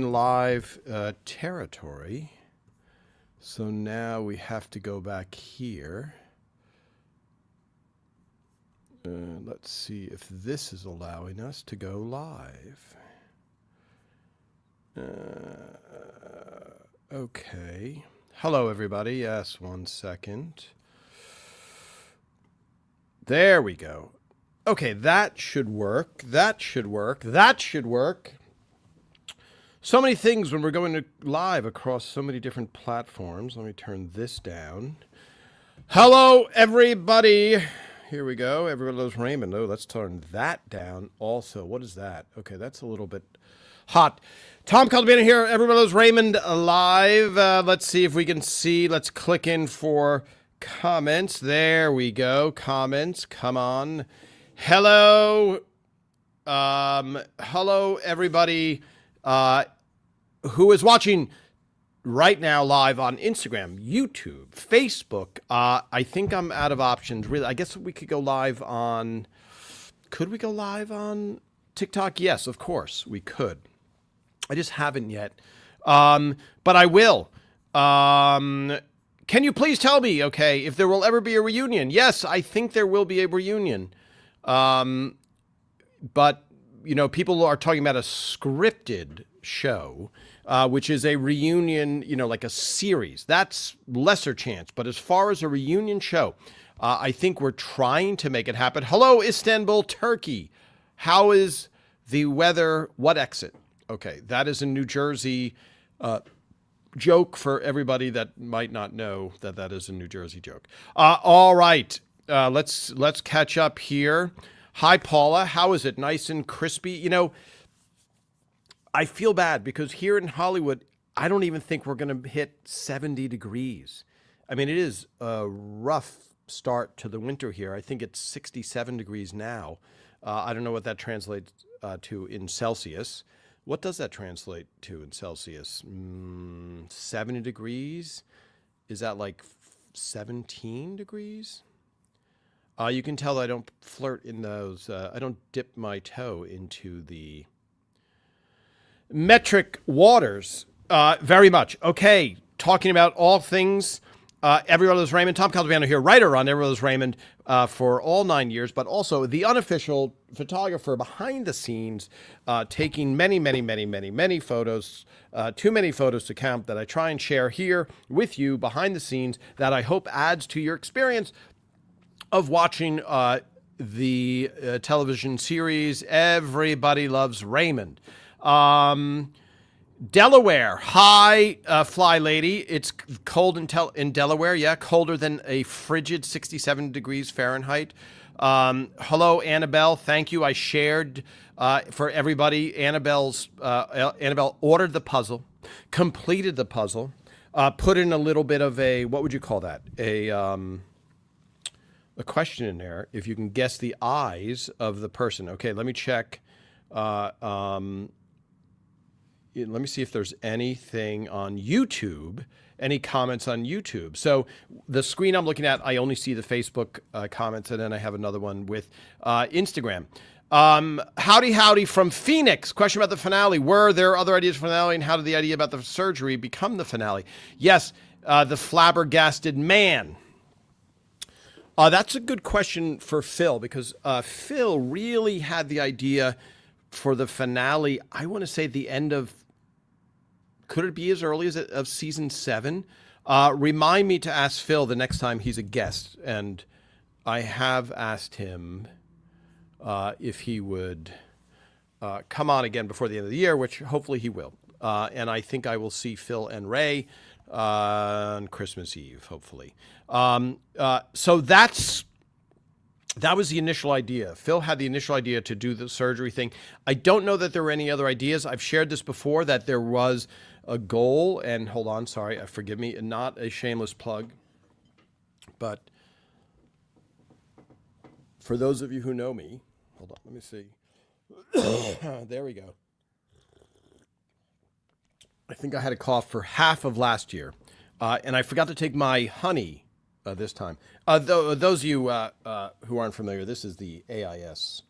Live territory. So now we have to go back here. Let's see if this is allowing us to go live. Okay. Hello, everybody. Yes, 1 second. There we go. Okay, that should work. That should work. That should work. So many things when we're going to live across so many different platforms. Let me turn this down. Hello, everybody. Here we go. Everybody loves Raymond. Oh, let's turn that down also. What is that? Okay, that's a little bit hot. Tom Calabina here. Everybody loves Raymond live. Let's see if we can see. Let's click in for comments. There we go. Comments. Come on. Hello. Hello, everybody. Who is watching right now live on Instagram, YouTube, Facebook. I think I'm out of options. Really, I guess we could go live on. Could we go live on TikTok? Yes, of course we could. I just haven't yet, but I will. Can you please tell me, okay, if there will ever be a reunion? Yes, I think there will be a reunion. But you know, people are talking about a scripted show, which is a reunion, you know, like a series. That's lesser chance. But as far as a reunion show, I think we're trying to make it happen. Hello, Istanbul, Turkey. How is the weather? What exit? Okay, that is a New Jersey joke for everybody that might not know that that is a New Jersey joke. All right, let's catch up here. Hi, Paula. How is it? Nice and crispy. You know, I feel bad because here in Hollywood, I don't even think we're going to hit 70 degrees. I mean, it is a rough start to the winter here. I think it's 67 degrees now. I don't know what that translates to in Celsius. What does that translate to in Celsius? 70 degrees? Is that like 17 degrees? You can tell I don't flirt in those. I don't dip my toe into the metric waters very much. Okay, talking about all things. Everyone loves Raymond. Tom Calabino here, writer on Everyone Loves Raymond for all 9 years, but also the unofficial photographer behind the scenes, taking many, many, many, many, many photos, too many photos to count, that I try and share here with you behind the scenes, that I hope adds to your experience of watching the television series Everybody Loves Raymond. Delaware, hi, Fly Lady. It's cold in Delaware, yeah, colder than a frigid 67 degrees Fahrenheit. Hello, Annabelle. Thank you. I shared for everybody. Annabelle ordered the puzzle, completed the puzzle, put in a little bit of a, what would you call that? A question in there, if you can guess the eyes of the person. Okay, let me check. Let me see if there's anything on YouTube, any comments on YouTube. So the screen I'm looking at, I only see the Facebook comments, and then I have another one with Instagram. Howdy from Phoenix. Question about the finale. Were there other ideas for the finale, and how did the idea about the surgery become the finale? Yes, the flabbergasted man. That's a good question for Phil, because Phil really had the idea for the finale, I want to say the end of, could it be as early as of season 7? Remind me to ask Phil the next time he's a guest. And I have asked him if he would come on again before the end of the year, which hopefully he will. And I think I will see Phil and Ray on Christmas Eve, hopefully. So that was the initial idea. Phil had the initial idea to do the surgery thing. I don't know that there were any other ideas. I've shared this before, that there was a goal, and hold on, sorry, forgive me, not a shameless plug, but for those of you who know me, hold on, let me see. There we go. I think I had a cough for half of last year, and I forgot to take my honey this time. Those of you who aren't familiar, this is the AIS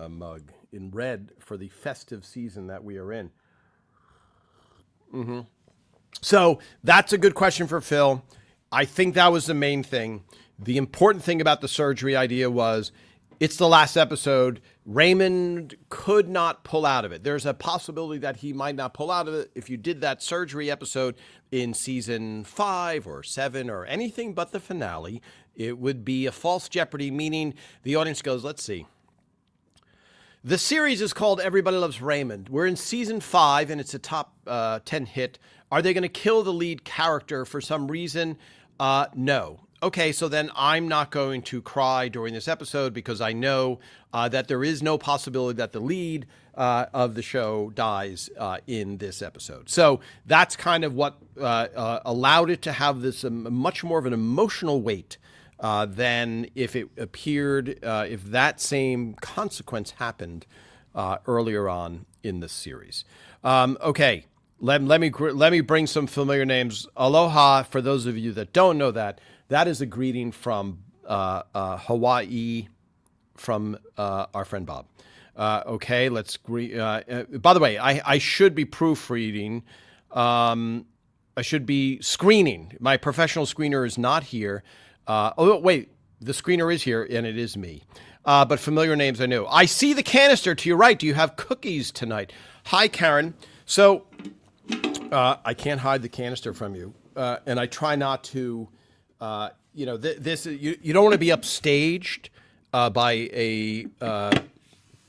mug in red for the festive season that we are in. So that's a good question for Phil. I think that was the main thing. The important thing about the surgery idea was it's the last episode. Raymond could not pull out of it. There's a possibility that he might not pull out of it if you did that surgery episode in season 5 or 7 or anything but the finale. It would be a false jeopardy, meaning the audience goes, let's see. The series is called Everybody Loves Raymond. We're in season 5 and it's a top 10 hit. Are they going to kill the lead character for some reason? No. Okay, so then I'm not going to cry during this episode because I know that there is no possibility that the lead of the show dies in this episode. So that's kind of what allowed it to have this much more of an emotional weight than if it appeared, if that same consequence happened earlier on in the series. Okay, let me bring some familiar names. Aloha, for those of you that don't know that. That is a greeting from Hawaii from our friend Bob. Okay, let's greet. By the way, I should be proofreading. I should be screening. My professional screener is not here. Oh, wait, the screener is here, and it is me. But familiar names I know. I see the canister to your right. Do you have cookies tonight? Hi, Karen. So I can't hide the canister from you, and I try not to. You don't want to be upstaged by a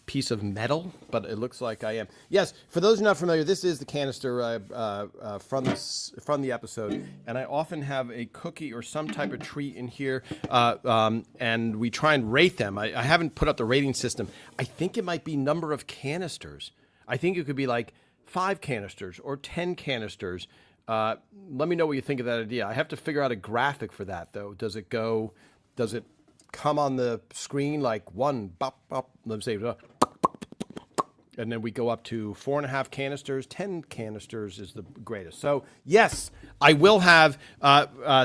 piece of metal, but it looks like I am. Yes, for those who are not familiar, this is the canister from the episode, and I often have a cookie or some type of treat in here, and we try and rate them. I haven't put up the rating system. I think it might be number of canisters. I think it could be like 5 canisters or 10 canisters. Let me know what you think of that idea. I have to figure out a graphic for that, though. Does it come on the screen like 1, bop, bop, let's say, and then we go up to 4.5 canisters, 10 canisters is the greatest. So yes, I will have,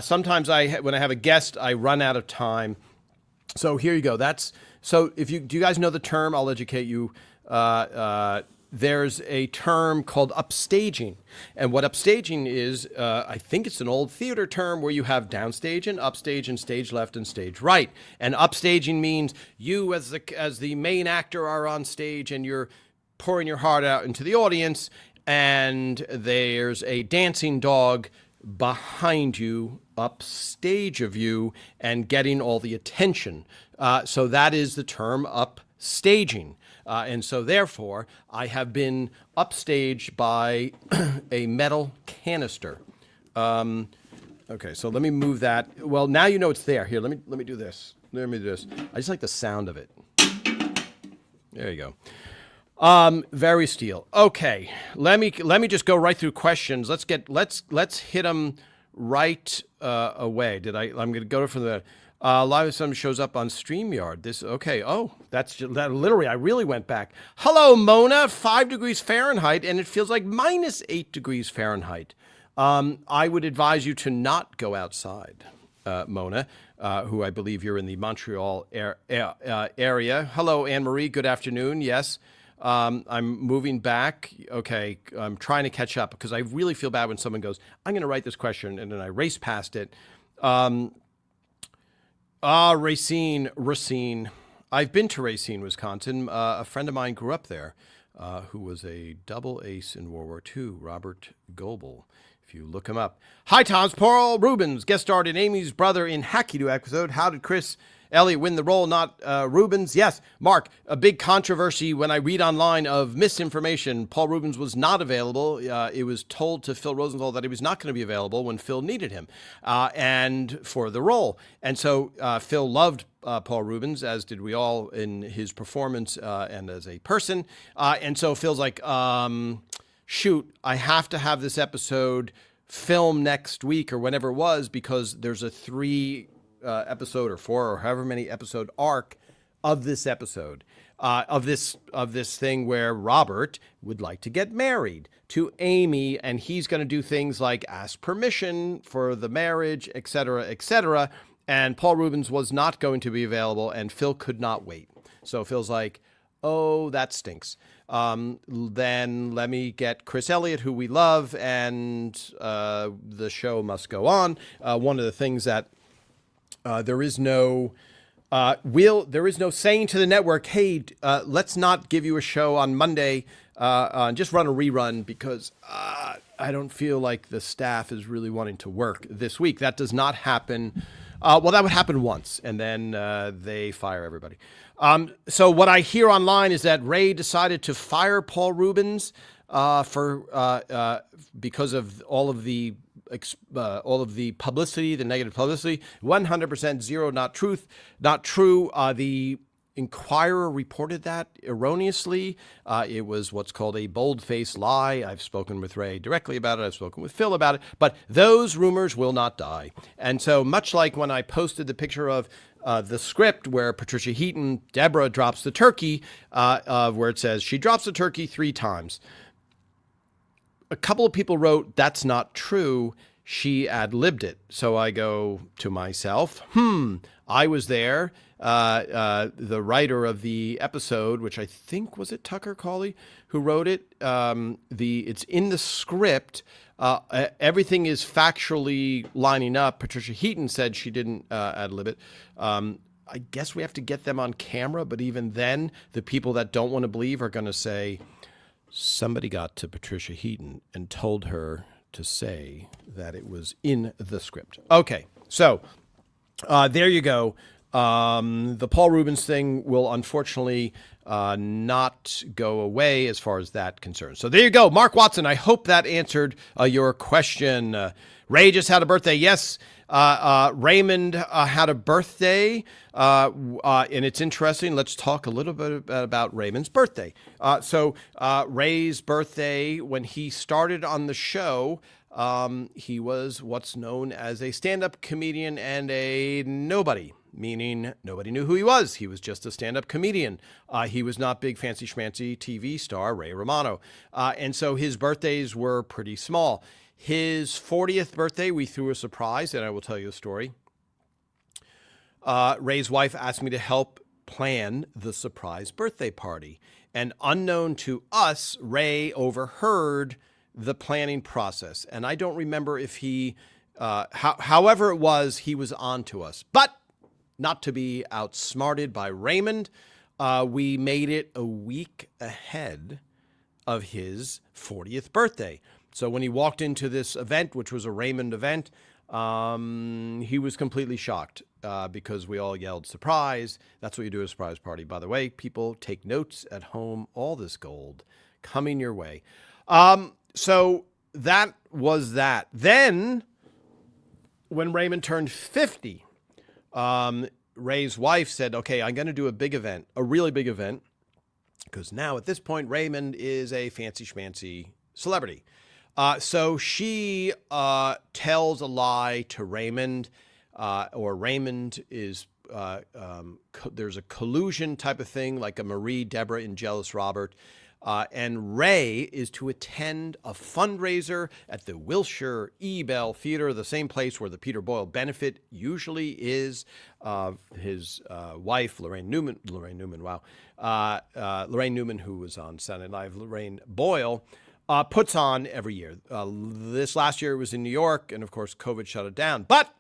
sometimes when I have a guest, I run out of time. So here you go. Do you guys know the term? I'll educate you. There's a term called upstaging. And what upstaging is, I think it's an old theater term where you have downstage and upstage and stage left and stage right. And upstaging means you as the main actor are on stage and you're pouring your heart out into the audience, and there's a dancing dog behind you, upstage of you, and getting all the attention. So that is the term upstaging. And so, therefore, I have been upstaged by a metal canister. Okay, so let me move that. Well, now you know it's there. Here, let me do this. Let me do this. I just like the sound of it. There you go. Very steel. Okay, let me just go right through questions. Let's hit them right away. I'm going to go from the. Live Some shows up on StreamYard. Okay. Oh, that literally, I really went back. Hello, Mona, 5 degrees Fahrenheit, and it feels like minus 8 degrees Fahrenheit. I would advise you to not go outside, Mona, who I believe you're in the Montreal area. Hello, Anne-Marie. Good afternoon. Yes. I'm moving back. Okay. I'm trying to catch up because I really feel bad when someone goes, I'm going to write this question, and then I race past it. Racine. I've been to Racine, Wisconsin. A friend of mine grew up there, who was a double ace in World War II, Robert Goebel, if you look him up. Hi, Tom's Paul Rubens, guest starred in Amy's Brother in Hacky Do episode. How did Chris Elliott win the role, not Rubens? Yes, Mark, a big controversy when I read online of misinformation. Paul Rubens was not available. It was told to Phil Rosenthal that he was not going to be available when Phil needed him and for the role. And so Phil loved Paul Rubens, as did we all in his performance and as a person. And so Phil's like, shoot, I have to have this episode filmed next week or whenever it was because there's a 3 episode or 4 or however many episode arc of this episode of this thing where Robert would like to get married to Amy, and he's going to do things like ask permission for the marriage, etc., etc. And Paul Rubens was not going to be available, and Phil could not wait. So Phil's like, oh, that stinks. then let me get Chris Elliott, who we love, and the show must go on. One of the things that there is no saying to the network, hey, let's not give you a show on Monday and just run a rerun because I don't feel like the staff is really wanting to work this week. That does not happen. Well, that would happen once, and then they fire everybody. So what I hear online is that Ray decided to fire Paul Rubens because of all of the publicity, the negative publicity. 100% zero, not true. The Inquirer reported that erroneously. It was what's called a bold-faced lie. I've spoken with Ray directly about it. I've spoken with Phil about it. But those rumors will not die. And so much like when I posted the picture of the script where Patricia Heaton, Deborah, drops the turkey, where it says she drops the turkey 3 times. A couple of people wrote, that's not true. She ad-libbed it. So I go to myself, I was there. The writer of the episode, which I think was it Tucker Cawley who wrote it. It's in the script. Everything is factually lining up. Patricia Heaton said she didn't ad-lib it. I guess we have to get them on camera, but even then, the people that don't want to believe are going to say, somebody got to Patricia Heaton and told her to say that it was in the script. Okay, so there you go. The Paul Rubens thing will unfortunately not go away as far as that concerns. So there you go. Mark Watson, I hope that answered your question. Ray just had a birthday. Yes, Raymond had a birthday, and it's interesting. Let's talk a little bit about Raymond's birthday. So Ray's birthday, when he started on the show, he was what's known as a stand-up comedian and a nobody, meaning nobody knew who he was. He was just a stand-up comedian. He was not big fancy schmancy TV star Ray Romano. And so his birthdays were pretty small. His 40th birthday, we threw a surprise, and I will tell you a story. Ray's wife asked me to help plan the surprise birthday party. And unknown to us, Ray overheard the planning process. And I don't remember if he, however it was, he was on to us. But not to be outsmarted by Raymond, we made it a week ahead of his 40th birthday. So when he walked into this event, which was a Raymond event, he was completely shocked because we all yelled, surprise. That's what you do at a surprise party. By the way, people, take notes at home. All this gold coming your way. So that was that. Then when Raymond turned 50, Ray's wife said, okay, I'm going to do a big event, a really big event, because now at this point, Raymond is a fancy schmancy celebrity. So she tells a lie to Raymond, or Raymond is, there's a collusion type of thing, like a Marie, Deborah, and Jealous Robert. And Ray is to attend a fundraiser at the Wilshire Ebell Theater, the same place where the Peter Boyle benefit usually is. His wife, Lorraine Newman, who was on Saturday Night Live, Lorraine Boyle, puts on every year. This last year it was in New York, and of course COVID shut it down. But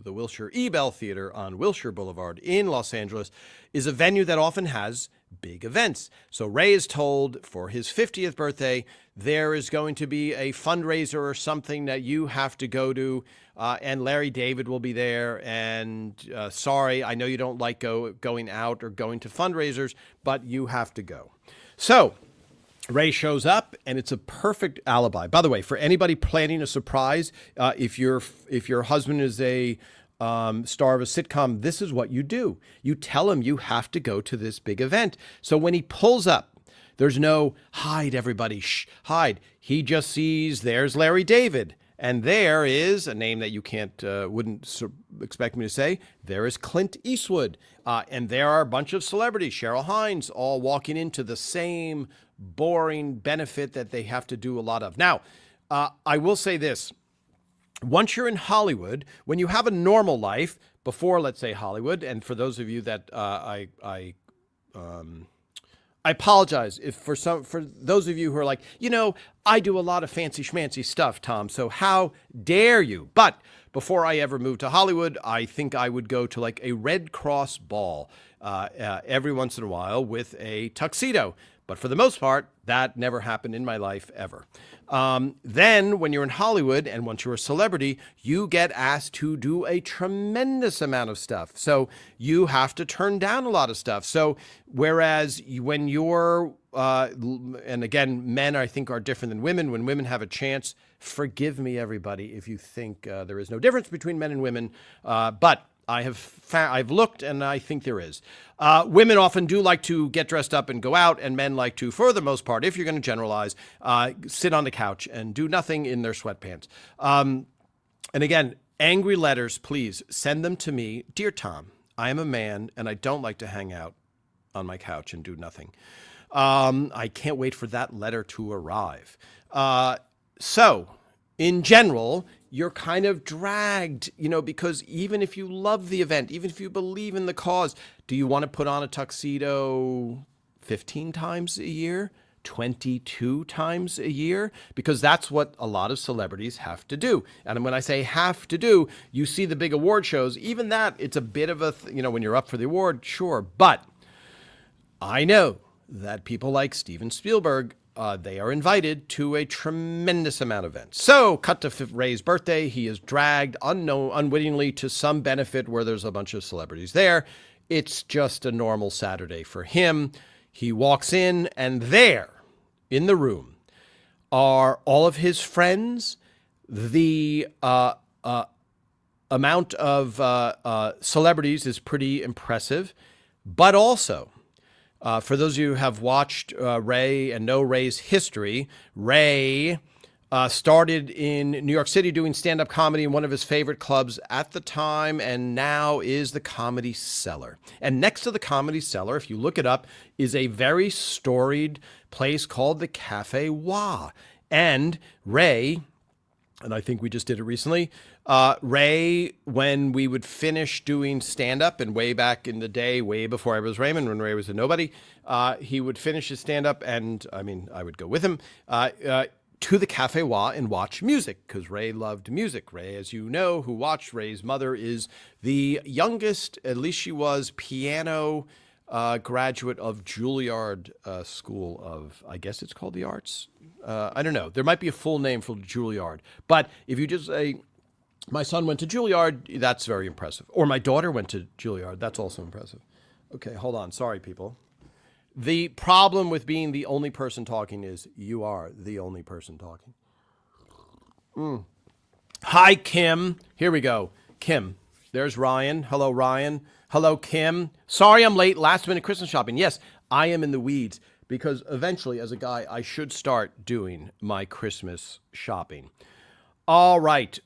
the Wilshire Ebell Theater on Wilshire Boulevard in Los Angeles is a venue that often has big events. So Ray is told for his 50th birthday, there is going to be a fundraiser or something that you have to go to, and Larry David will be there. And sorry, I know you don't like going out or going to fundraisers, but you have to go. So Ray shows up, and it's a perfect alibi. By the way, for anybody planning a surprise, if your husband is a star of a sitcom, this is what you do. You tell him you have to go to this big event. So when he pulls up, there's no hide, everybody, shh, hide. He just sees there's Larry David, and there is a name that you wouldn't expect me to say. There is Clint Eastwood, and there are a bunch of celebrities, Cheryl Hines, all walking into the same boring benefit that they have to do a lot of. Now, I will say this. Once you're in Hollywood, when you have a normal life before, let's say, Hollywood, and for those of you that I apologize if for those of you who are like, I do a lot of fancy schmancy stuff, Tom. So how dare you? But before I ever moved to Hollywood, I think I would go to like a Red Cross ball every once in a while with a tuxedo. But for the most part, that never happened in my life ever. Then when you're in Hollywood and once you're a celebrity, you get asked to do a tremendous amount of stuff. So you have to turn down a lot of stuff. So whereas when you're, and again, men I think are different than women. When women have a chance, forgive me, everybody, if you think there is no difference between men and women. But I've looked and I think there is. Women often do like to get dressed up and go out, and men like to, for the most part, if you're going to generalize, sit on the couch and do nothing in their sweatpants. And again, angry letters, please send them to me. Dear Tom, I am a man and I don't like to hang out on my couch and do nothing. I can't wait for that letter to arrive. So in general, you're kind of dragged, because even if you love the event, even if you believe in the cause, do you want to put on a tuxedo 15 times a year, 22 times a year? Because that's what a lot of celebrities have to do. And when I say have to do, you see the big award shows, even that, it's a bit of a, when you're up for the award, sure. But I know that people like Steven Spielberg, they are invited to a tremendous amount of events. So, cut to Ray's birthday. He is dragged unwittingly to some benefit where there's a bunch of celebrities there. It's just a normal Saturday for him. He walks in, and there, in the room, are all of his friends. The amount of celebrities is pretty impressive, but also, for those of you who have watched Ray and know Ray's history, Ray started in New York City doing stand-up comedy in one of his favorite clubs at the time, and now is the Comedy Cellar. And next to the Comedy Cellar, if you look it up, is a very storied place called the Cafe Wha. And Ray, and I think we just did it recently, Ray, when we would finish doing stand-up, and way back in the day, way before I was Raymond, when Ray was a nobody, he would finish his stand-up, and I would go with him to the Cafe Wha and watch music, because Ray loved music. Ray, as you know, who watched, Ray's mother is the youngest, at least she was, piano graduate of Juilliard School of, I guess it's called the Arts. I don't know. There might be a full name for Juilliard. But if you just say, my son went to Juilliard, that's very impressive. Or my daughter went to Juilliard, that's also impressive. Okay, hold on. Sorry, people. The problem with being the only person talking is you are the only person talking. Hi, Kim. Here we go. Kim. There's Ryan. Hello, Ryan. Hello, Kim. Sorry I'm late. Last minute Christmas shopping. Yes, I am in the weeds because eventually, as a guy, I should start doing my Christmas shopping. All right.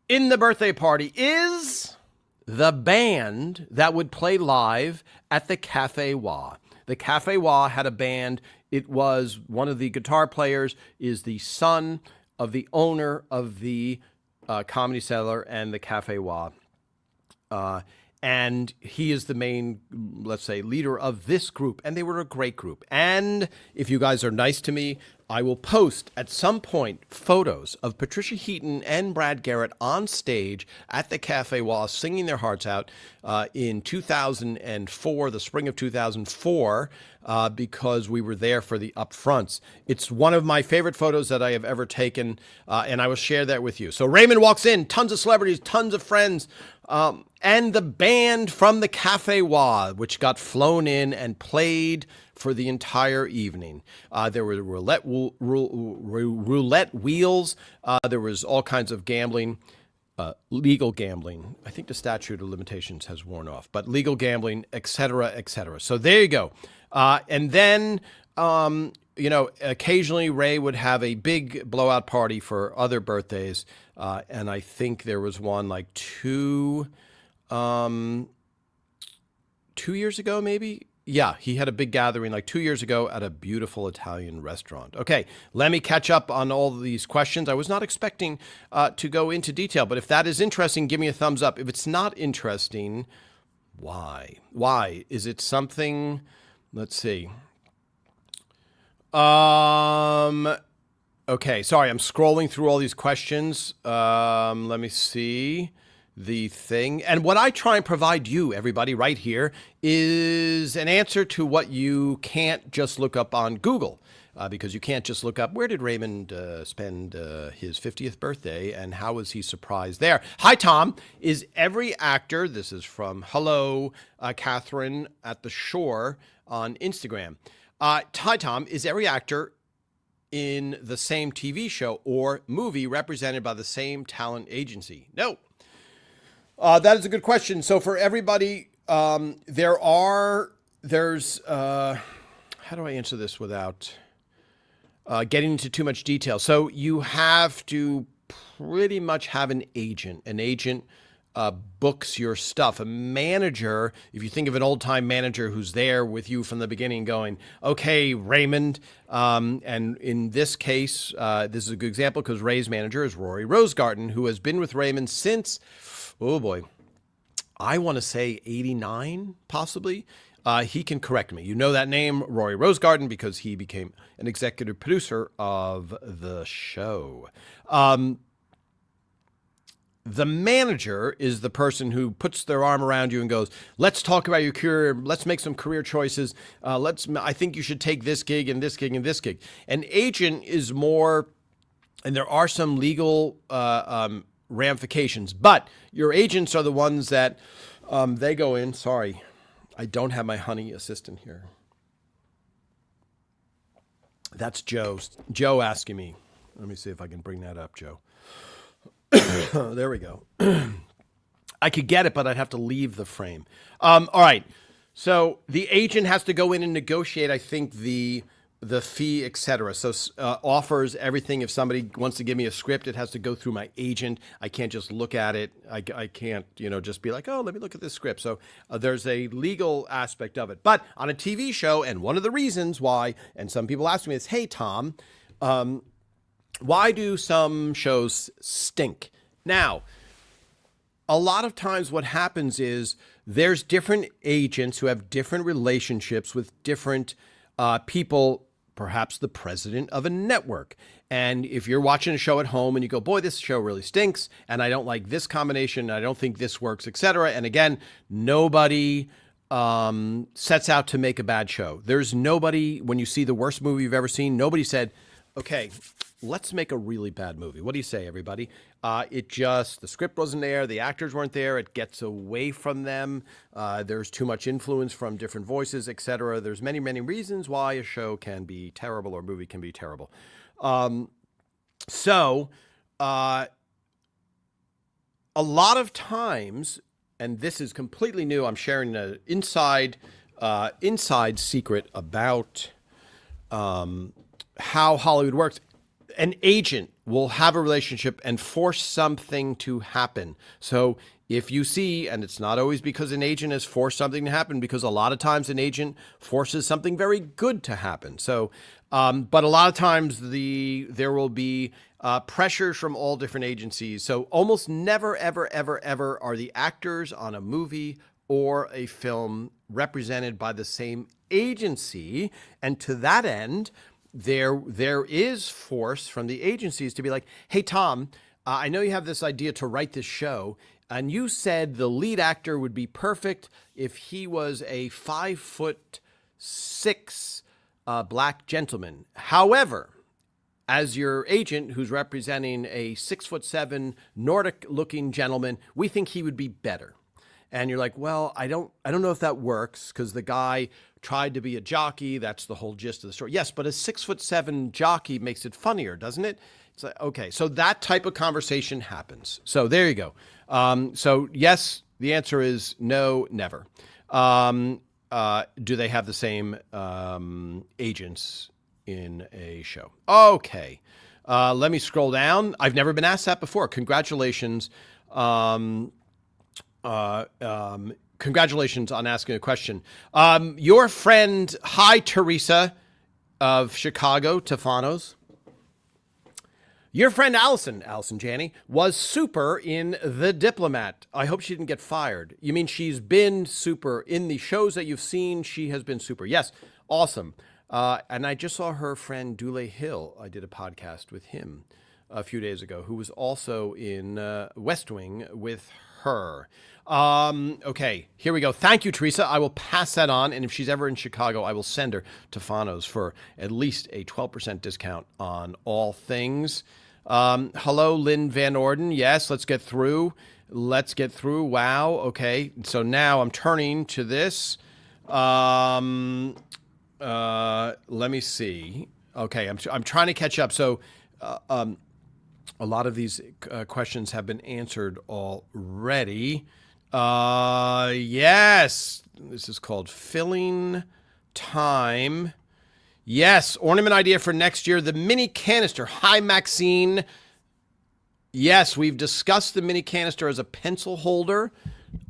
In the birthday party is the band that would play live at the Cafe Wha. The Cafe Wha had a band. It was one of the guitar players is the son of the owner of the Comedy Cellar and the Cafe Wha. And he is the main, let's say, leader of this group. And they were a great group. And if you guys are nice to me, I will post at some point photos of Patricia Heaton and Brad Garrett on stage at the Cafe Wha singing their hearts out in 2004, the spring of 2004, because we were there for the upfronts. It's one of my favorite photos that I have ever taken, and I will share that with you. So Raymond walks in, tons of celebrities, tons of friends, and the band from the Cafe Wha, which got flown in and played for the entire evening. There were roulette wheels. There was all kinds of gambling, legal gambling. I think the statute of limitations has worn off, but legal gambling, et cetera, et cetera. So there you go. And then, occasionally Ray would have a big blowout party for other birthdays. And I think there was one like 2 years ago, maybe. Yeah, he had a big gathering like 2 years ago at a beautiful Italian restaurant. Okay, let me catch up on all of these questions. I was not expecting to go into detail, but if that is interesting, give me a thumbs up. If it's not interesting, why? Why? Is it something Let's see. Okay, sorry, I'm scrolling through all these questions. Let me see the thing. And what I try and provide you, everybody, right here, is an answer to what you can't just look up on Google. Because you can't just look up, where did Raymond spend his 50th birthday and how was he surprised there? Hi, Tom. Is every actor, this is from Hello, Catherine at the Shore on Instagram. Hi, Tom. Is every actor in the same TV show or movie represented by the same talent agency? No. That is a good question. So for everybody, there's, how do I answer this without getting into too much detail? So you have to pretty much have an agent. An agent books your stuff. A manager, if you think of an old time manager who's there with you from the beginning going, okay, Raymond, and in this case, this is a good example because Ray's manager is Rory Rosegarten, who has been with Raymond since, oh boy, I want to say 89, possibly. He can correct me. You know that name, Rory Rosegarten, because he became an executive producer of the show. The manager is the person who puts their arm around you and goes, let's talk about your career. Let's make some career choices. I think you should take this gig and this gig and this gig. An agent is more, and there are some legal ramifications, but your agents are the ones that they go in. Sorry, I don't have my honey assistant here. That's Joe asking me. Let me see if I can bring that up, Joe. There we go. I could get it, but I'd have to leave the frame. All right. So the agent has to go in and negotiate, I think, the fee, etc. So offers, everything. If somebody wants to give me a script, it has to go through my agent. I can't just look at it. I can't, just be like, oh, let me look at this script. So there's a legal aspect of it. But on a TV show, and one of the reasons why, and some people ask me is, hey, Tom, why do some shows stink? Now, a lot of times what happens is there's different agents who have different relationships with different people, perhaps the president of a network. And if you're watching a show at home and you go, boy, this show really stinks, and I don't like this combination, I don't think this works, etc. And again, nobody sets out to make a bad show. There's nobody, when you see the worst movie you've ever seen, nobody said, okay, let's make a really bad movie. What do you say, everybody? The script wasn't there. The actors weren't there. It gets away from them. There's too much influence from different voices, etc. There's many, many reasons why a show can be terrible or a movie can be terrible. So a lot of times, and this is completely new, I'm sharing an inside secret about how Hollywood works. An agent will have a relationship and force something to happen. So if you see, and it's not always because an agent has forced something to happen, because a lot of times an agent forces something very good to happen. So, but a lot of times there will be pressures from all different agencies. So almost never, ever, ever, ever are the actors on a movie or a film represented by the same agency. And to that end, there is force from the agencies to be like, hey, Tom, I know you have this idea to write this show, and you said the lead actor would be perfect if he was a 5'6" black gentleman. However, as your agent who's representing a 6'7" Nordic-looking gentleman, we think he would be better. And you're like, well, I don't know if that works because the guy tried to be a jockey. That's the whole gist of the story. Yes, but a 6'7" jockey makes it funnier, doesn't it? It's like, okay, so that type of conversation happens. So there you go. So yes, the answer is no, never. Do they have the same agents in a show? Okay. Let me scroll down. I've never been asked that before. Congratulations. Congratulations on asking a question. Your friend, hi, Teresa of Chicago, Tefanos. Your friend Allison Janney, was super in The Diplomat. I hope she didn't get fired. You mean she's been super in the shows that you've seen? She has been super. Yes, awesome. And I just saw her friend Dule Hill. I did a podcast with him a few days ago, who was also in West Wing with her. Okay, here we go. Thank you, Teresa. I will pass that on, and if she's ever in Chicago, I will send her to Fano's for at least a 12% discount on all things. Hello, Lynn Van Orden. Yes, let's get through. Wow. Okay, so now I'm turning to this. Let me see. Okay, I'm trying to catch up. So, a lot of these questions have been answered already. Yes, this is called filling time. Yes, ornament idea for next year, the mini canister. Hi, Maxine. Yes, we've discussed the mini canister as a pencil holder.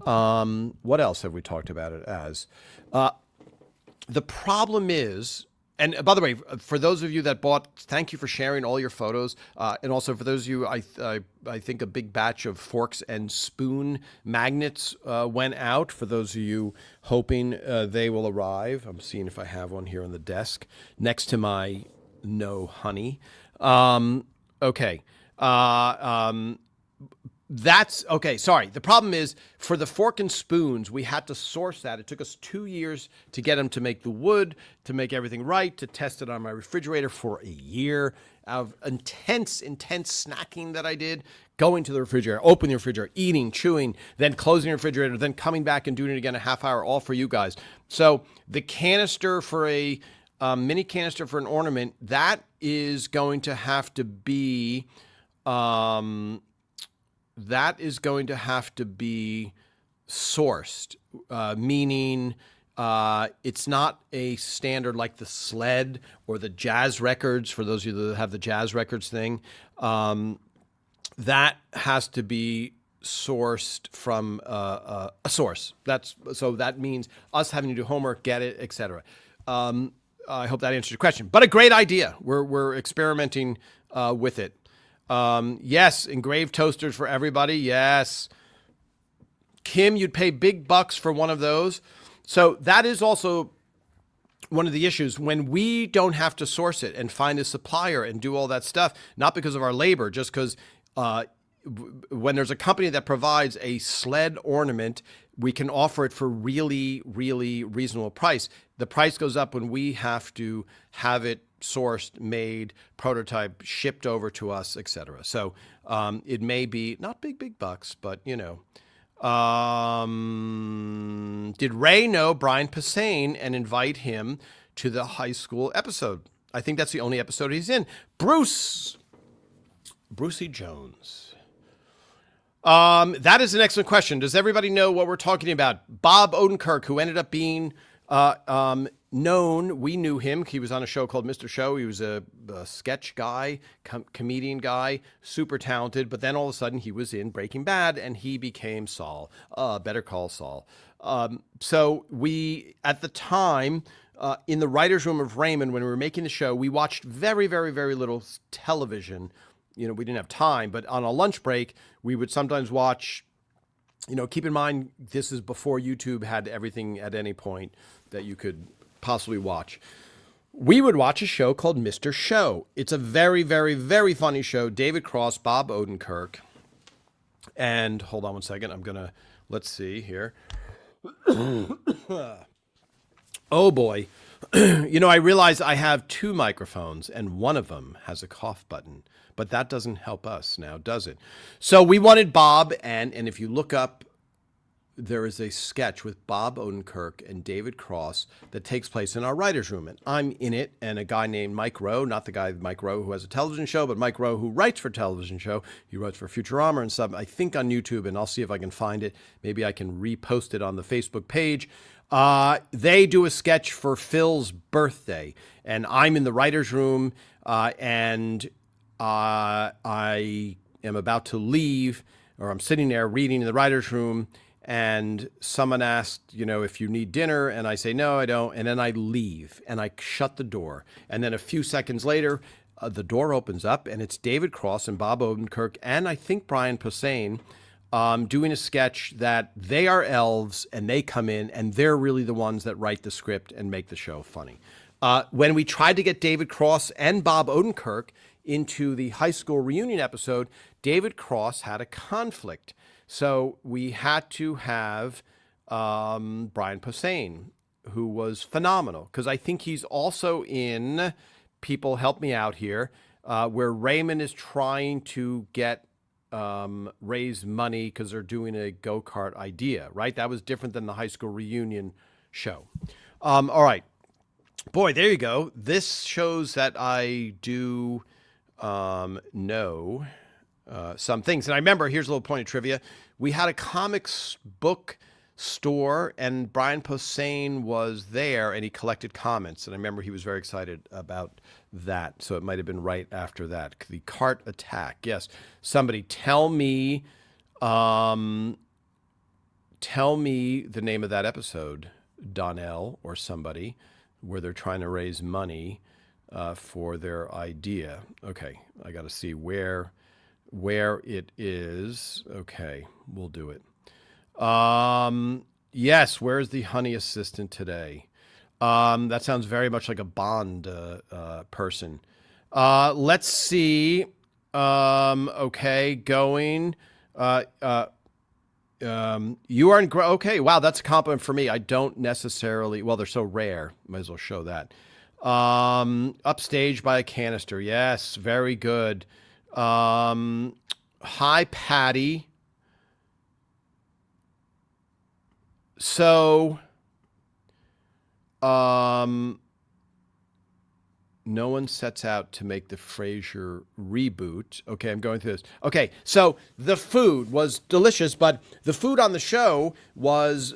What else have we talked about it as? The problem is, and by the way, for those of you that bought, thank you for sharing all your photos. And also for those of you, I think a big batch of forks and spoon magnets went out. For those of you hoping they will arrive. I'm seeing if I have one here on the desk next to my no honey. Okay. That's okay. Sorry. The problem is for the fork and spoons, we had to source that. It took us 2 years to get them to make the wood, to make everything right, to test it on my refrigerator for a year of intense snacking that I did, going to the refrigerator, opening the refrigerator, eating, chewing, then closing the refrigerator, then coming back and doing it again a half hour, all for you guys. So the canister for a mini canister for an ornament, that is going to have to be, sourced, meaning it's not a standard like the sled or the jazz records. For those of you that have the jazz records thing, that has to be sourced from a source. So that means us having to do homework, get it, etc. I hope that answers your question. But a great idea. We're experimenting with it. Yes, engraved toasters for everybody. Yes. Kim, you'd pay big bucks for one of those. So that is also one of the issues when we don't have to source it and find a supplier and do all that stuff, not because of our labor, just because when there's a company that provides a sled ornament, we can offer it for really, really reasonable price. The price goes up when we have to have it sourced, made, prototype, shipped over to us, etc. So it may be not big bucks, but you know. Did Ray know Brian Posehn and invite him to the high school episode? I think that's the only episode he's in. Brucey Jones. That is an excellent question. Does everybody know what we're talking about? Bob Odenkirk, who ended up being known. We knew him. He was on a show called Mr. Show. He was a sketch guy, comedian guy, super talented. But then all of a sudden he was in Breaking Bad and he became Saul. Better Call Saul. So we, at the time, in the writer's room of Raymond, when we were making the show, we watched very, very, very little television. You know, we didn't have time, but on a lunch break, we would sometimes watch, you know, keep in mind, this is before YouTube had everything at any point that you could possibly watch. We would watch a show called Mr. Show. It's a very, very, very funny show. David Cross, Bob Odenkirk. And hold on one second. Let's see here. Oh boy. You know, I realize I have two microphones and one of them has a cough button, but that doesn't help us now, does it? So we wanted Bob, and if you look up, there is a sketch with Bob Odenkirk and David Cross that takes place in our writer's room. And I'm in it, and a guy named Mike Rowe, not the guy Mike Rowe who has a television show, but Mike Rowe who writes for television show. He writes for Futurama and stuff, I think on YouTube, and I'll see if I can find it. Maybe I can repost it on the Facebook page. They do a sketch for Phil's birthday, and I'm in the writer's room, and I am about to leave, or I'm sitting there reading in the writer's room, and someone asked, you know, if you need dinner, and I say, no, I don't, and then I leave, and I shut the door, and then a few seconds later, the door opens up, and it's David Cross and Bob Odenkirk and I think Brian Posehn doing a sketch that they are elves and they come in and they're really the ones that write the script and make the show funny. When we tried to get David Cross and Bob Odenkirk into the high school reunion episode, David Cross had a conflict. So we had to have Brian Posehn, who was phenomenal, because I think he's also in, people help me out here, where Raymond is trying to get raise money because they're doing a go-kart idea, right? That was different than the high school reunion show. All right. Boy, there you go. This shows that I do know some things. And I remember, here's a little point of trivia. We had a comics book store and Brian Posehn was there and he collected comments. And I remember he was very excited about that. So it might have been right after that. The cart attack. Yes. Somebody tell me the name of that episode, Donnell or somebody, where they're trying to raise money for their idea. Okay. I got to see where it is. Okay. We'll do it. Yes. Where's the honey assistant today? That sounds very much like a Bond person. Let's see. Okay, going. You are in. Okay, wow, that's a compliment for me. I don't necessarily. Well, they're so rare. Might as well show that. Upstage by a canister. Yes, very good. Hi, Patty. So, no one sets out to make the Frasier reboot. Okay, I'm going through this. Okay, so the food was delicious, but the food on the show was,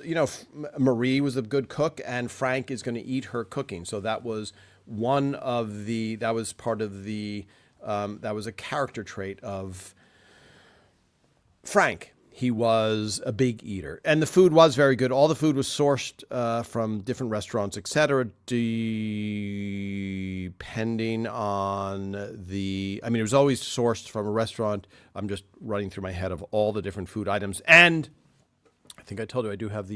Marie was a good cook, and Frank is going to eat her cooking. So that was that was part of the, that was a character trait of Frank. He was a big eater, and the food was very good. All the food was sourced from different restaurants, etc. Depending on it was always sourced from a restaurant. I'm just running through my head of all the different food items, and I think I told you I do have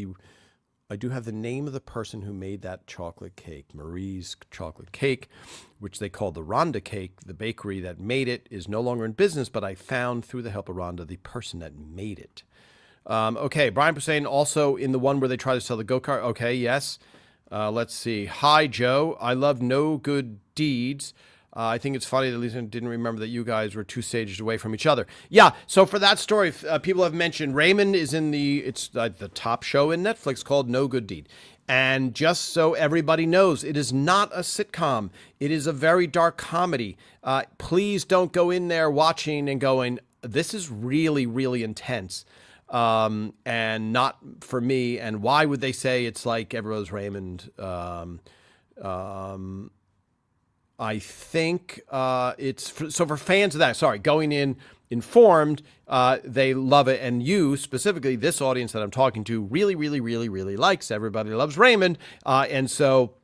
the name of the person who made that chocolate cake, Marie's chocolate cake, which they call the Rhonda cake. The bakery that made it is no longer in business, but I found through the help of Rhonda the person that made it. Okay, Brian Posehn also in the one where they try to sell the go-kart. Okay, yes. Let's see. Hi, Joe. I love No Good Deeds. I think it's funny that Lisa didn't remember that you guys were 2 stages away from each other. Yeah, so for that story, people have mentioned Raymond is in it's the top show in Netflix called No Good Deed. And just so everybody knows, it is not a sitcom. It is a very dark comedy. Please don't go in there watching and going, this is really, really intense. And not for me. And why would they say it's like Everyone's Raymond? I think it's for fans of that. Sorry, going in informed, they love it, and you specifically, this audience that I'm talking to, really, really, really, really likes. Everybody loves Raymond, and so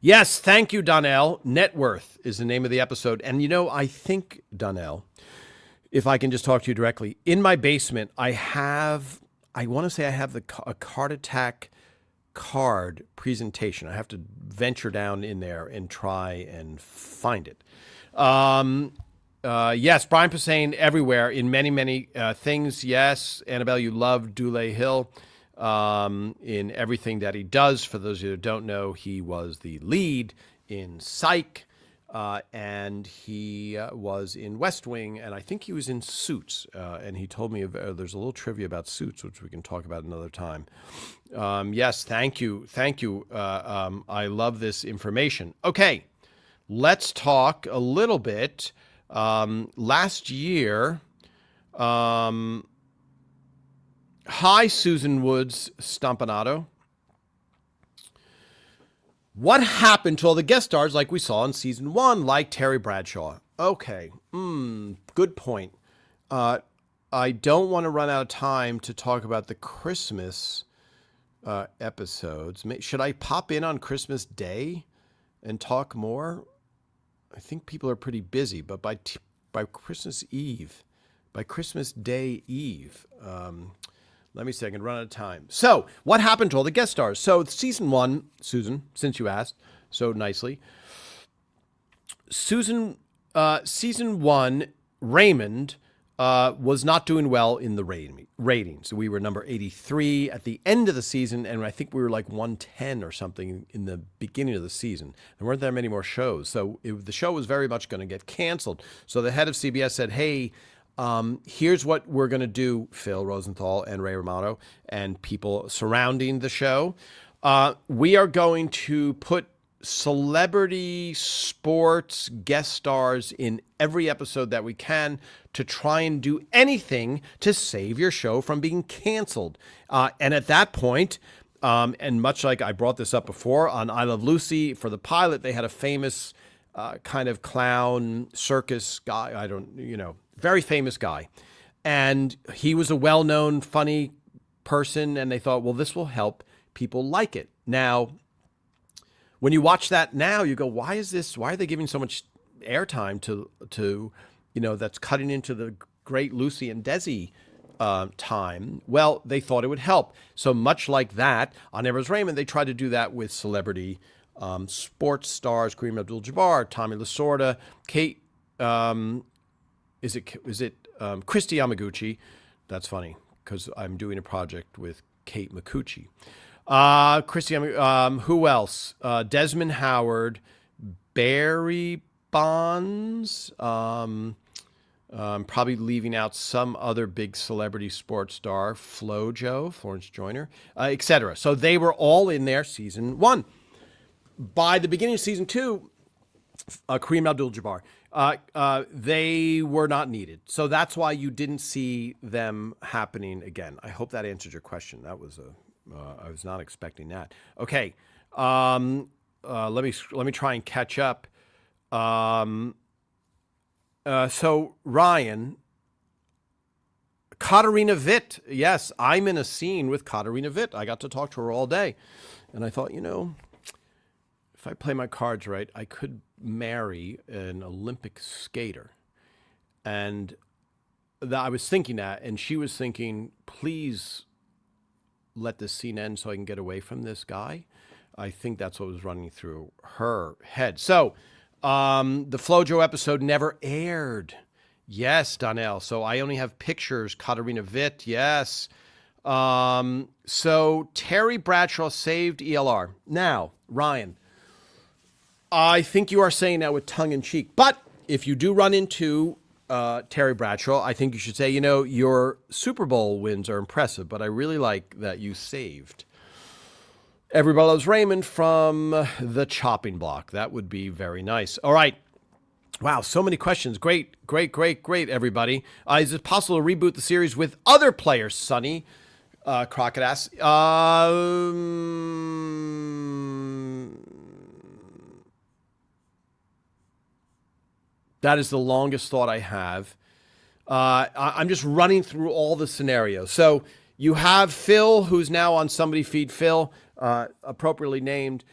yes, thank you, Donnell. Net Worth is the name of the episode, and I think Donnell, if I can just talk to you directly, in my basement, I want to say I have a card attack card presentation. I have to venture down in there and try and find it. Yes, Brian Posehn everywhere in many, many things. Yes, Annabelle, you love Dule Hill in everything that he does. For those of you who don't know, he was the lead in Psych, and he was in West Wing, and I think he was in Suits. And he told me there's a little trivia about Suits, which we can talk about another time. Yes, thank you. I love this information. Okay, let's talk a little bit. Last year, hi, Susan Woods Stompanato. What happened to all the guest stars like we saw in season 1, like Terry Bradshaw? Okay, good point. I don't want to run out of time to talk about the Christmas episodes. Should I pop in on Christmas Day and talk more? I think people are pretty busy, but by Christmas Eve, by Christmas Day Eve, let me see, I can run out of time. So, what happened to all the guest stars? So, season 1, Susan, since you asked so nicely, season 1, Raymond was not doing well in the ratings. We were number 83 at the end of the season, and I think we were like 110 or something in the beginning of the season. There weren't that many more shows, so the show was very much going to get canceled. So the head of CBS said, hey, here's what we're going to do, Phil Rosenthal and Ray Romano and people surrounding the show. We are going to put celebrity sports guest stars in every episode that we can to try and do anything to save your show from being canceled. And at that point, and much like I brought this up before on I Love Lucy, for the pilot, they had a famous kind of clown circus guy. Very famous guy. And he was a well-known, funny person. And they thought, well, this will help people like it. Now, when you watch that now, you go, why are they giving so much airtime to that's cutting into the great Lucy and Desi time? Well, they thought it would help. So much like that, on Ever's Raymond, they tried to do that with celebrity sports stars, Kareem Abdul-Jabbar, Tommy Lasorda, Kate, Christy Yamaguchi. That's funny because I'm doing a project with Kate Micucci. Christy, who else? Desmond Howard, Barry Bonds, probably leaving out some other big celebrity sports star, FloJo, Florence Joyner, etc. So they were all in there season 1. By the beginning of season 2, Kareem Abdul-Jabbar, they were not needed. So that's why you didn't see them happening again. I hope that answered your question. That was I was not expecting that. Okay, let me try and catch up. So Ryan, Katarina Witt. Yes, I'm in a scene with Katarina Witt. I got to talk to her all day, and I thought, if I play my cards right, I could marry an Olympic skater. And I was thinking that, and she was thinking, please let this scene end so I can get away from this guy. I think that's what was running through her head. So the FloJo episode never aired. Yes, Donnell. So I only have pictures. Katarina Witt, yes. So Terry Bradshaw saved ELR. Now, Ryan, I think you are saying that with tongue in cheek. But if you do run into Terry Bradshaw, I think you should say, your Super Bowl wins are impressive, but I really like that you saved Everybody Loves Raymond from the chopping block. That would be very nice. All right. Wow, so many questions. Great, everybody. Is it possible to reboot the series with other players, Sonny? Crockett asks. That is the longest thought I have. I'm just running through all the scenarios. So you have Phil, who's now on Somebody Feed Phil, appropriately named,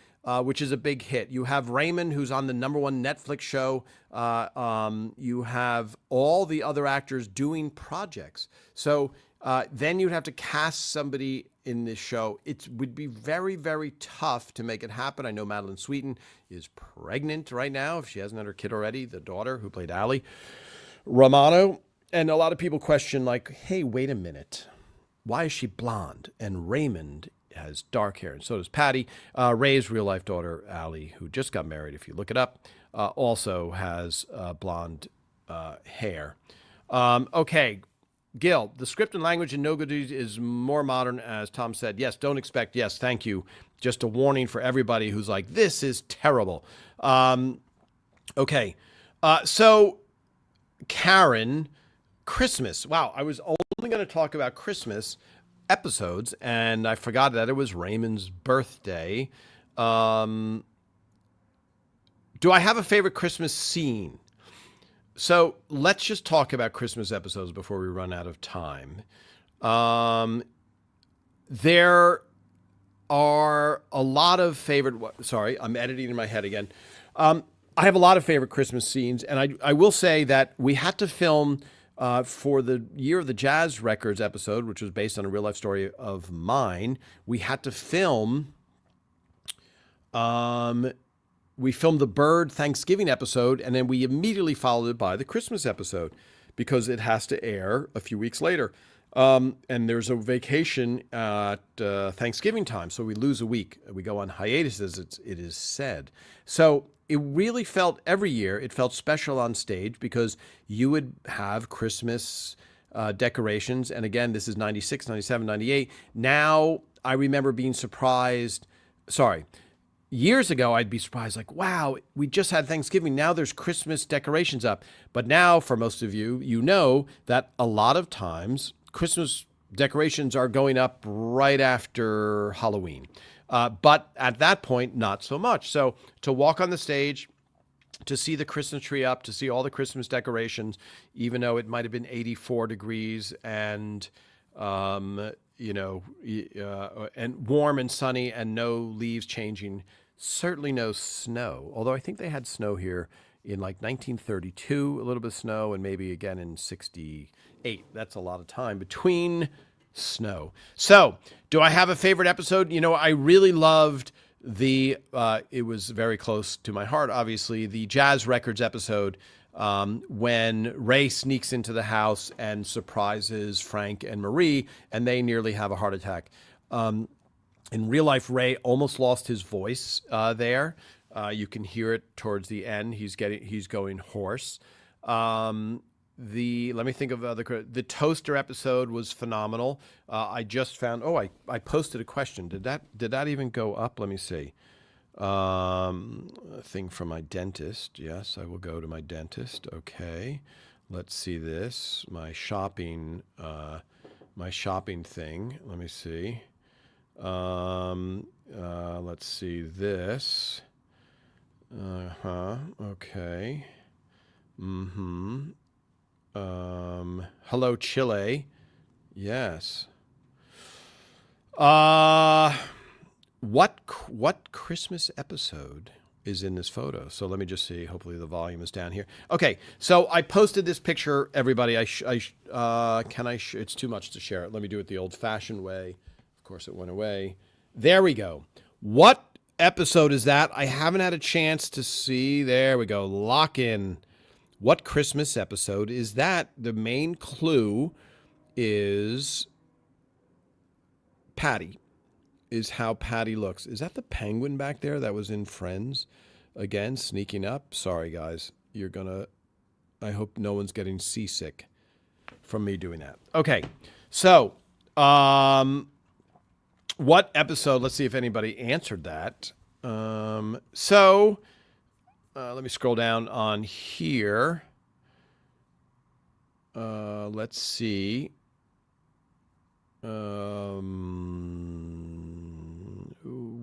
which is a big hit. You have Raymond, who's on the #1 Netflix show. You have all the other actors doing projects. So then you'd have to cast somebody in this show. It would be very, very tough to make it happen. I know Madeline Sweeten is pregnant right now, if she hasn't had her kid already, the daughter who played Allie Romano. And a lot of people question, like, hey, wait a minute. Why is she blonde? And Raymond has dark hair, and so does Patty. Ray's real-life daughter, Allie, who just got married, if you look it up, also has blonde hair. Okay, Gil, the script and language in No Good Deed is more modern, as Tom said. Yes, don't expect, yes, thank you. Just a warning for everybody who's like, this is terrible. Okay, so Karen, Christmas. Wow, I was only going to talk about Christmas episodes, and I forgot that it was Raymond's birthday. Do I have a favorite Christmas scene? So let's just talk about Christmas episodes before we run out of time. There are a lot of favorite. Sorry, I'm editing in my head again. I I have a lot of favorite Christmas scenes, and I will say that we had to film for the Year of the Jazz Records episode, which was based on a real life story of mine. We had to film. We filmed the Bird Thanksgiving episode, and then we immediately followed it by the Christmas episode because it has to air a few weeks later. And there's a vacation at Thanksgiving time, so we lose a week. We go on hiatus, as it is said. So it really felt every year, it felt special on stage because you would have Christmas decorations. And again, this is 96, 97, 98. Now I remember being surprised. Years ago, I'd be surprised, like, wow, we just had Thanksgiving. Now there's Christmas decorations up. But now, for most of you, you know that a lot of times Christmas decorations are going up right after Halloween. But at that point, not so much. So to walk on the stage, to see the Christmas tree up, to see all the Christmas decorations, even though it might have been 84 degrees and and warm and sunny and no leaves changing, certainly no snow. Although I think they had snow here in like 1932, a little bit of snow, and maybe again in 68. That's a lot of time between snow. So, do I have a favorite episode? I really loved it was very close to my heart, obviously, the Jazz Records episode when Ray sneaks into the house and surprises Frank and Marie, and they nearly have a heart attack. In real life, Ray almost lost his voice there. You can hear it towards the end. He's going hoarse. Let me think of the toaster episode was phenomenal. I just found. I posted a question. Did that even go up? Let me see. A thing from my dentist. Yes, I will go to my dentist. Okay, let's see this. My shopping thing. Let me see. Let's see this. Okay. Hello, Chile. Yes. What Christmas episode is in this photo? So let me just see. Hopefully the volume is down here. Okay. So I posted this picture, everybody. It's too much to share it. Let me do it the old-fashioned way. Of course, it went away. There we go. What episode is that? I haven't had a chance to see. There we go. Lock in. What Christmas episode is that? The main clue is Patty, is how Patty looks. Is that the penguin back there that was in Friends? Again, sneaking up. Sorry, guys. I hope no one's getting seasick from me doing that. Okay. So, what episode? Let's see if anybody answered that. Let me scroll down on here. Let's see.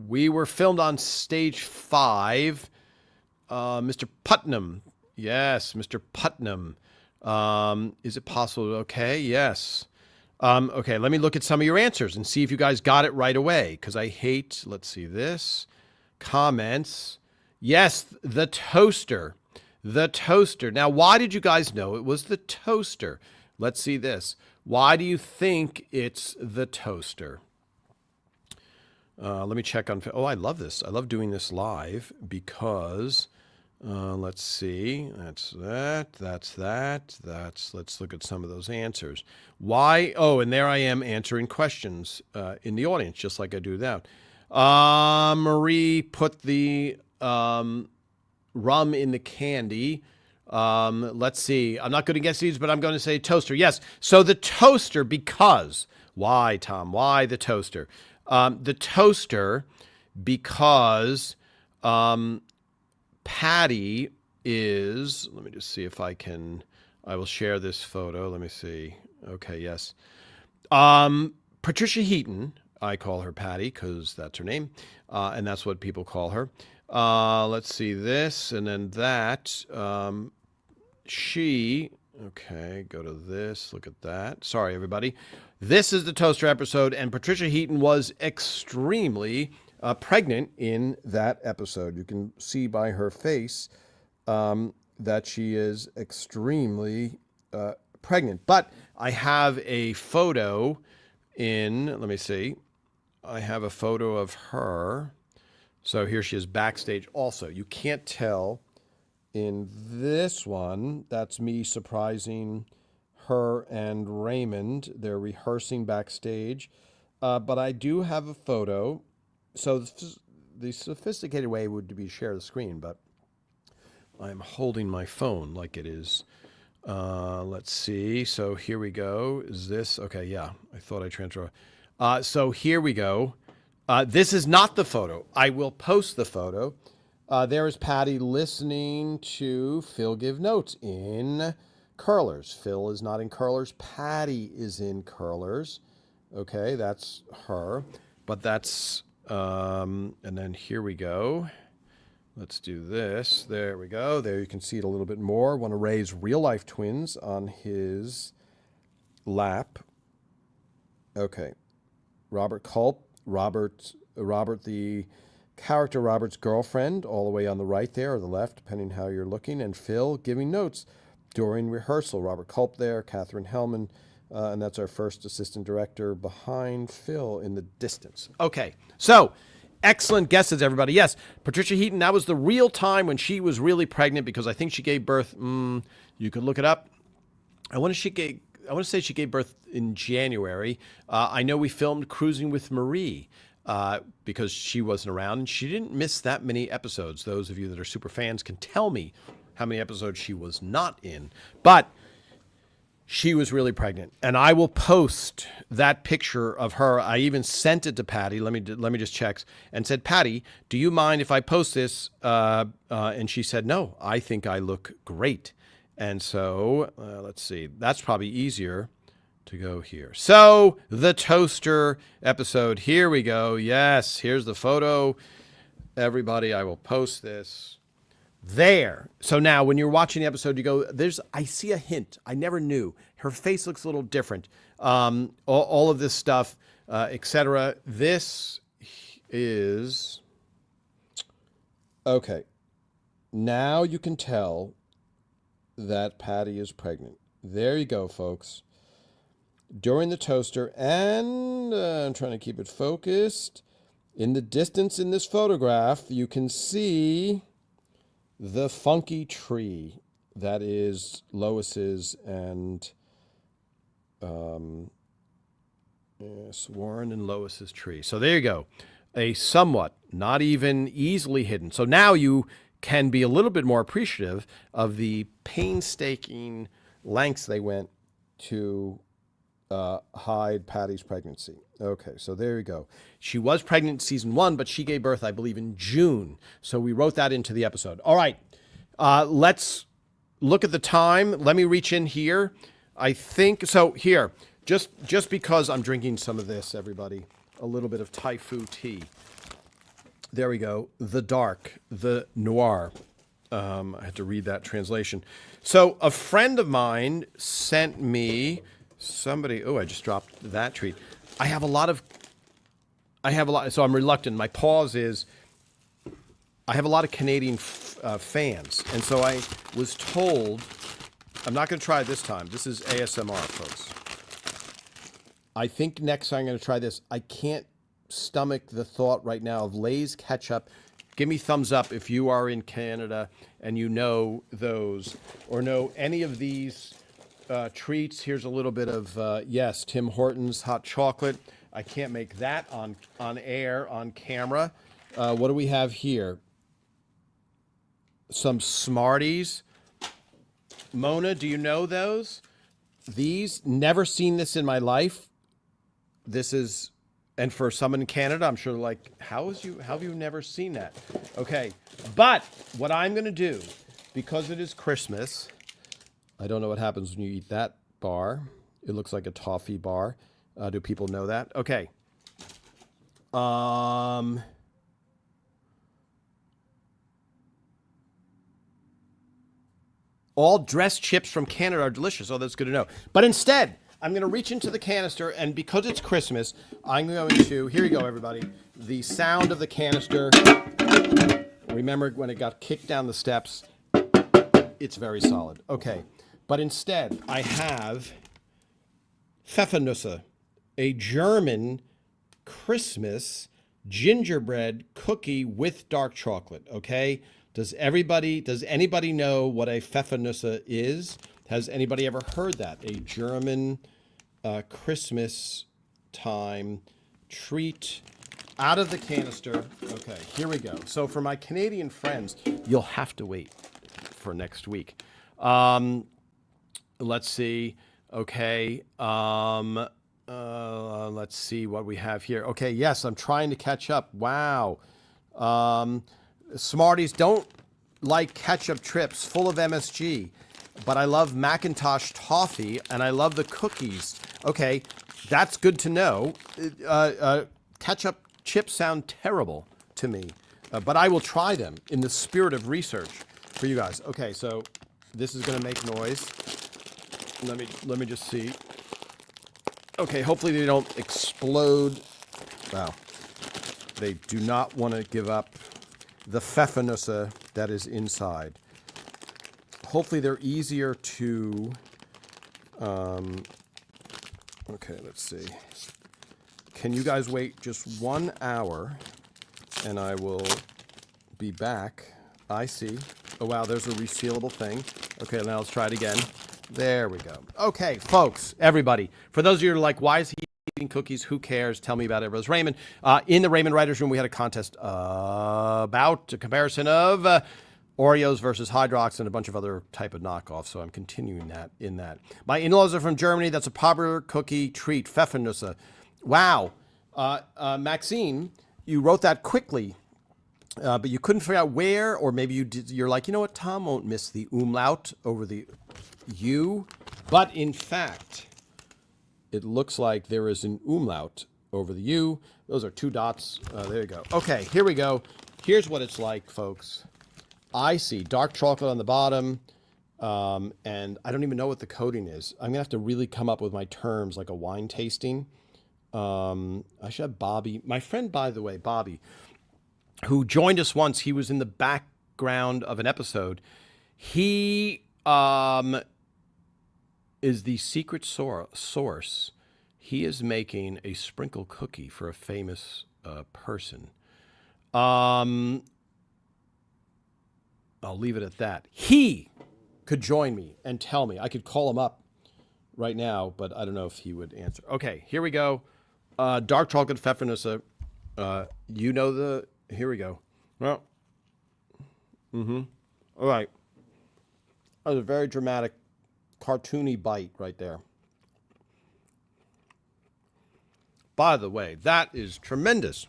We were filmed on stage 5. Mr. Putnam. Yes, Mr. Putnam. Is it possible? Okay, yes. Okay, let me look at some of your answers and see if you guys got it right away. Because let's see this. Comments. Yes, the toaster. The toaster. Now, why did you guys know it was the toaster? Let's see this. Why do you think it's the toaster? Let me check on. I love this. I love doing this live because, let's see. That's that. Let's look at some of those answers. Why? Oh, and there I am answering questions in the audience, just like I do that. Marie put the rum in the candy. Let's see. I'm not going to guess these, but I'm going to say toaster. Yes. So the toaster, because. Why, Tom? Why the toaster? The toaster, because Patty is. Let me just see if I will share this photo. Let me see. Okay, yes. Patricia Heaton, I call her Patty because that's her name, and that's what people call her. Let's see this, and then that. Okay, go to this. Look at that. Sorry, everybody. This is the toaster episode, and Patricia Heaton was extremely pregnant in that episode. You can see by her face that she is extremely pregnant. But I have a photo let me see. I have a photo of her. So here she is backstage also. You can't tell in this one. That's me surprising her and Raymond. They're rehearsing backstage. But I do have a photo. So the sophisticated way would be share the screen, but I'm holding my phone like it is. Let's see. So here we go. Is this okay? Yeah, I thought I transferred. So here we go. This is not the photo. I will post the photo. There is Patty listening to Phil give notes in curlers. Phil is not in curlers. Patty is in curlers. Okay, that's her. But that's, and then here we go. Let's do this. There we go. There you can see it a little bit more. Want to raise real-life twins on his lap. Okay. Robert Culp. Robert, the character Robert's girlfriend, all the way on the right there, or the left, depending how you're looking. And Phil giving notes during rehearsal. Robert Culp there, Catherine Hellman, and that's our first assistant director behind Phil in the distance. Okay, so excellent guesses, everybody. Yes, Patricia Heaton, that was the real time when she was really pregnant, because I think she gave birth, you could look it up. I want to say she gave birth in January. I know we filmed Cruising with Marie because she wasn't around, and she didn't miss that many episodes. Those of you that are super fans can tell me how many episodes she was not in. But she was really pregnant, and I will post that picture of her. I even sent it to Patty. Let me just check, and said, Patty, do you mind if I post this? And she said, no, I think I look great. And so let's see. That's probably easier to go here. So the toaster episode. Here we go. Yes, here's the photo. Everybody, I will post this. There. So now when you're watching the episode, you go, I see a hint. I never knew. Her face looks a little different. All of this stuff, etc. This is, okay. Now you can tell that Patty is pregnant. There you go, folks. During the toaster, and I'm trying to keep it focused. In the distance in this photograph, you can see the funky tree that is Lois's and yes, Warren and Lois's tree. So there you go. A somewhat, not even easily hidden. So now you can be a little bit more appreciative of the painstaking lengths they went to hide Patty's pregnancy. Okay, so there you go. She was pregnant in season 1, but she gave birth, I believe, in June. So we wrote that into the episode. All right, let's look at the time. Let me reach in here. I think, so here, just because I'm drinking some of this, everybody, a little bit of Thai food tea. There we go. The dark, the noir. I had to read that translation. So a friend of mine sent me somebody. Oh, I just dropped that treat. I have a lot. So I'm reluctant. My pause is I have a lot of Canadian fans. And so I was told, I'm not going to try it this time. This is ASMR, folks. I think next time I'm going to try this. I can't stomach the thought right now of Lay's ketchup. Give me thumbs up if you are in Canada and you know those or know any of these treats. Here's a little bit of, yes, Tim Hortons hot chocolate. I can't make that on air, on camera. What do we have here? Some Smarties. Mona, do you know those? These, never seen this in my life. This is, and for someone in Canada, I'm sure like, how have you never seen that? Okay, but what I'm going to do, because it is Christmas, I don't know what happens when you eat that bar. It looks like a toffee bar. Do people know that? Okay. All dressed chips from Canada are delicious. Oh, that's good to know. But instead, I'm going to reach into the canister, and because it's Christmas, I'm going to, here you go, everybody, the sound of the canister. Remember when it got kicked down the steps. It's very solid. Okay. But instead, I have Pfeffernusse, a German Christmas gingerbread cookie with dark chocolate. Okay. Does anybody know what a Pfeffernusse is? Has anybody ever heard that? A German Christmas time treat out of the canister. Okay, here we go. So for my Canadian friends, you'll have to wait for next week. Let's see. Okay. Let's see what we have here. Okay, yes, I'm trying to catch up. Wow. Smarties don't like ketchup trips full of MSG, but I love Macintosh toffee and I love the cookies. Okay, that's good to know. Ketchup chips sound terrible to me, but I will try them in the spirit of research for you guys. Okay, so this is going to make noise. Let me just see. Okay, hopefully they don't explode. Wow. They do not want to give up the Pfeffernusse that is inside. Hopefully they're easier to... okay, let's see. Can you guys wait just 1 hour and I will be back. I see. Oh, wow, there's a resealable thing. Okay, now let's try it again. There we go. Okay, folks, everybody. For those of you who are like, why is he eating cookies? Who cares? Tell me about it. It was Raymond. In the Raymond Writers Room, we had a contest about a comparison of Oreos versus Hydrox and a bunch of other type of knockoffs. So I'm continuing that in that. My in-laws are from Germany. That's a popular cookie treat, Pfeffernusse. Wow. Maxine, you wrote that quickly. But you couldn't figure out where, or maybe you're like, you know what, Tom won't miss the umlaut over the U. But in fact, it looks like there is an umlaut over the U. Those are 2 dots. There you go. Okay, here we go. Here's what it's like, folks. I see dark chocolate on the bottom, and I don't even know what the coating is. I'm going to have to really come up with my terms, like a wine tasting. I should have Bobby. My friend, by the way, Bobby, who joined us once. He was in the background of an episode. He is the secret source. He is making a sprinkle cookie for a famous person. I'll leave it at that. He could join me and tell me. I could call him up right now, but I don't know if he would answer. Okay, here we go. Dark chocolate Pfeffernusse. You know the... Here we go. Well, all right. That was a very dramatic, cartoony bite right there. By the way, that is tremendous.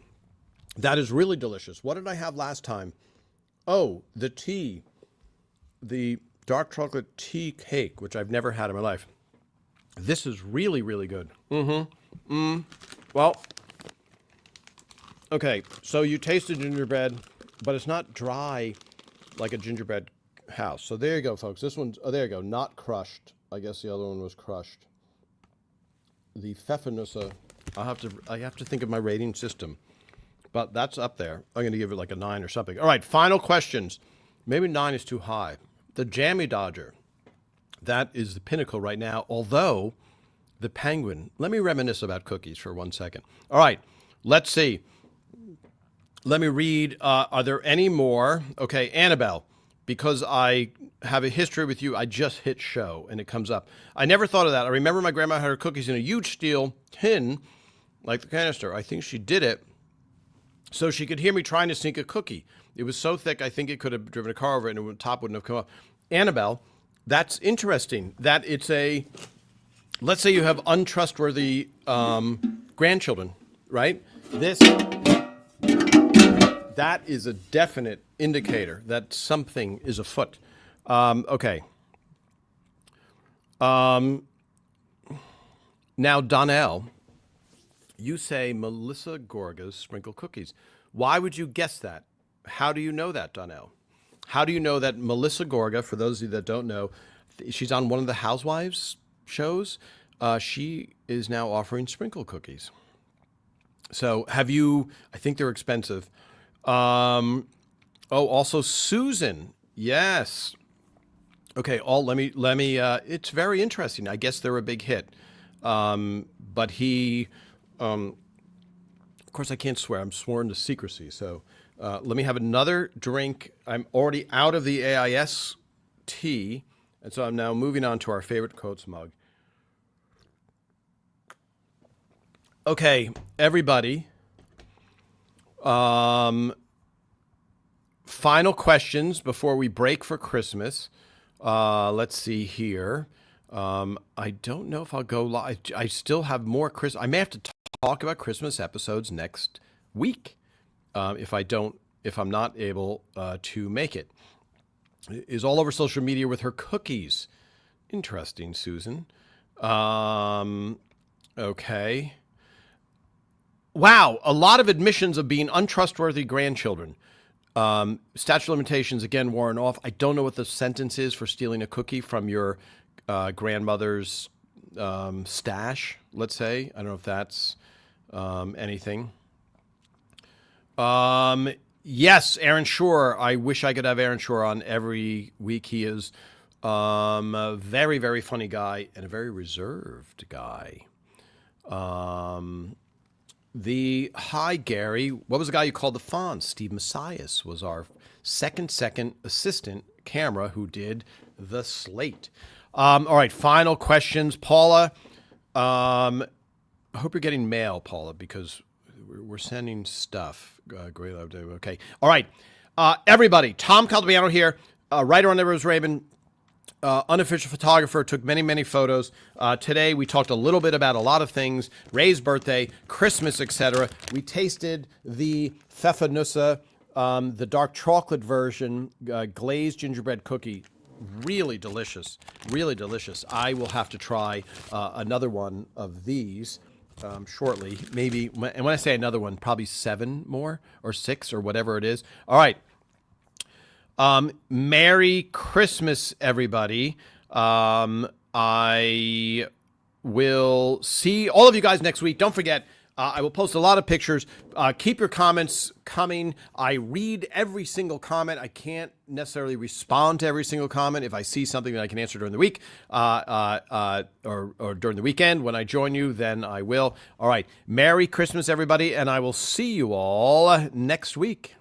That is really delicious. What did I have last time? Oh, the tea. The dark chocolate tea cake, which I've never had in my life. This is really, really good. Well... Okay, so you tasted gingerbread, but it's not dry like a gingerbread house. So there you go, folks. This one's, oh, there you go, not crushed. I guess the other one was crushed. The Pfeffernusse, I have to think of my rating system, but that's up there. I'm going to give it like a 9 or something. All right, final questions. Maybe 9 is too high. The Jammy Dodger, that is the pinnacle right now, although the Penguin, let me reminisce about cookies for 1 second. All right, let's see. Let me read. Are there any more? Okay, Annabelle, because I have a history with you, I just hit show and it comes up. I never thought of that. I remember my grandma had her cookies in a huge steel tin, like the canister. I think she did it so she could hear me trying to sneak a cookie. It was so thick, I think it could have driven a car over it and the top wouldn't have come up. Annabelle, that's interesting. That it's a, let's say you have untrustworthy grandchildren, right? That is a definite indicator that something is afoot. Okay. Now, Donnell, you say Melissa Gorga's sprinkle cookies. Why would you guess that? How do you know that, Donnell? How do you know that Melissa Gorga, for those of you that don't know, she's on one of the Housewives shows. She is now offering sprinkle cookies. So have you, I think they're expensive. Also Susan. Yes. Okay, let me. It's very interesting. I guess they're a big hit, but he, of course, I can't swear. I'm sworn to secrecy. So let me have another drink. I'm already out of the AIS tea, and so I'm now moving on to our favorite Coates mug. Okay, everybody. Final questions before we break for Christmas. Let's see here. I don't know if I'll go live. I still have more I may have to talk about Christmas episodes next week if I'm not able to make it. Is all over social media with her cookies. Interesting, Susan. Okay. Wow, a lot of admissions of being untrustworthy grandchildren. Statute of limitations, again, worn off. I don't know what the sentence is for stealing a cookie from your grandmother's stash, let's say. I don't know if that's anything. Yes, Aaron Shore. I wish I could have Aaron Shore on every week. He is a very, very funny guy and a very reserved guy. Hi, Gary. What was the guy you called the Fonz? Steve Messias was our second assistant camera who did the slate. All right, final questions. Paula, I hope you're getting mail, Paula, because we're sending stuff. Great. Okay. All right. Everybody, Tom Caldabiano here, writer on Never Was Raymond. Unofficial photographer, took many, many photos. Today, we talked a little bit about a lot of things, Ray's birthday, Christmas, etc. We tasted the Pfeffernusse, the dark chocolate version, glazed gingerbread cookie. Really delicious, really delicious. I will have to try another one of these shortly. Maybe, and when I say another one, probably 7 more or 6 or whatever it is. All right. Merry Christmas, everybody. I will see all of you guys next week. Don't forget, I will post a lot of pictures. Keep your comments coming. I read every single comment. I can't necessarily respond to every single comment. If I see something that I can answer during the week or during the weekend when I join you, then I will. All right. Merry Christmas, everybody, and I will see you all next week.